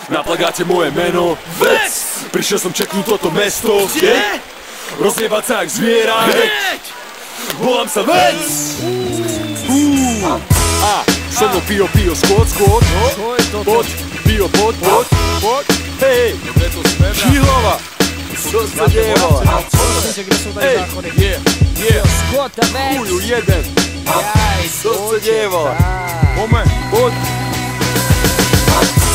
Na plagáte moje meno Vec. Prišiel som čeknúť toto mesto. Kde? Rozjebať sa jak zviera. Volám sa Vec. A so mnou pio, squad. Poď, pio, poď. Hej, Šíhlava. Co sa deje, vole? Hej, Squad a Vec. chuju jeden. Co sa deje, vole? Moment, poď.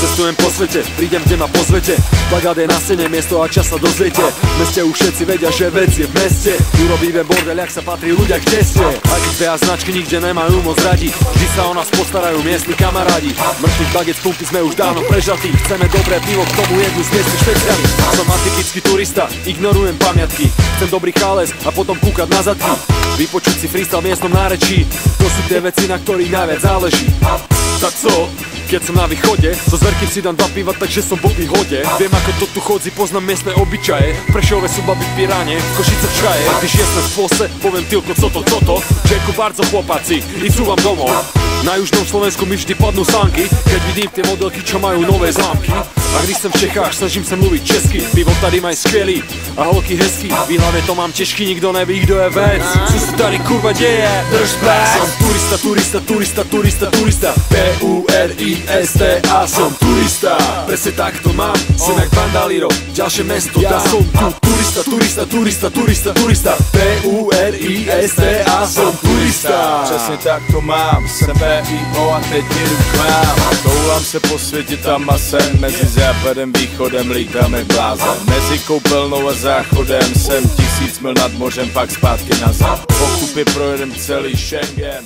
Cestujem po svete, prídem kde ma pozvete. Plagát je na scéne, miesto a čas sa dozviete. V meste už všetci vedia, že Vec je v meste. Urobíme bordel, jak sa patrí ľudia, kde ste. Aj keď a značky nikde nemajú moc radi, vždy sa o nás postarajú miestni kamarádi. Mŕtvych baget z pumpy sme už dávno prežatí. Chceme dobré pivo, k tomu jednu z miestnych špeciálí. Som atypický turista, ignorujem pamiatky. Chcem dobrý chález a potom kúkať na zadky. Vypočuť si freestyle v miestnom nárečí. To sú tie veci, na ktorých najviac záleží. Tak co? Keď som na východe, so zverkým si dám 2 piva, takže som vo výhode. Viem ako to tu chodzi, poznám miestne obyčaje. V Prešove sú baby v Piráne, Košice v Čaje. Když jesme v pose, poviem tylko co to. Čeku bardzo chłopaci, idú vám domov. Na južnom Slovensku mi vždy padnú sánky, keď vidím tie modelky, čo majú nové zámky. A když jsem v Čechách, snažím se mluvit česky. Pivo tady mají skvělý a holky hezký. V hlavě to mám těžký, nikdo neví, kdo je Vec. Co se tady kurva děje? Drž back. Som turista. P-U-R-I-S-T-A. Som turista, presne tak to mám. Som jak Bandaliro, ďalšie mesto. Ja som tu turista. P-U-R-I-S-T-A. Som turista. Přesně tak to mám, jsem PIO a teď jdu k vám. Toulám se po světě tam a sem, mezi západem, východem lítám jak blázen. Mezi koupelnou a záchodem jsem 1000 mil nad mořem, pak zpátky nazad. Po kupě projedem celý Schengen.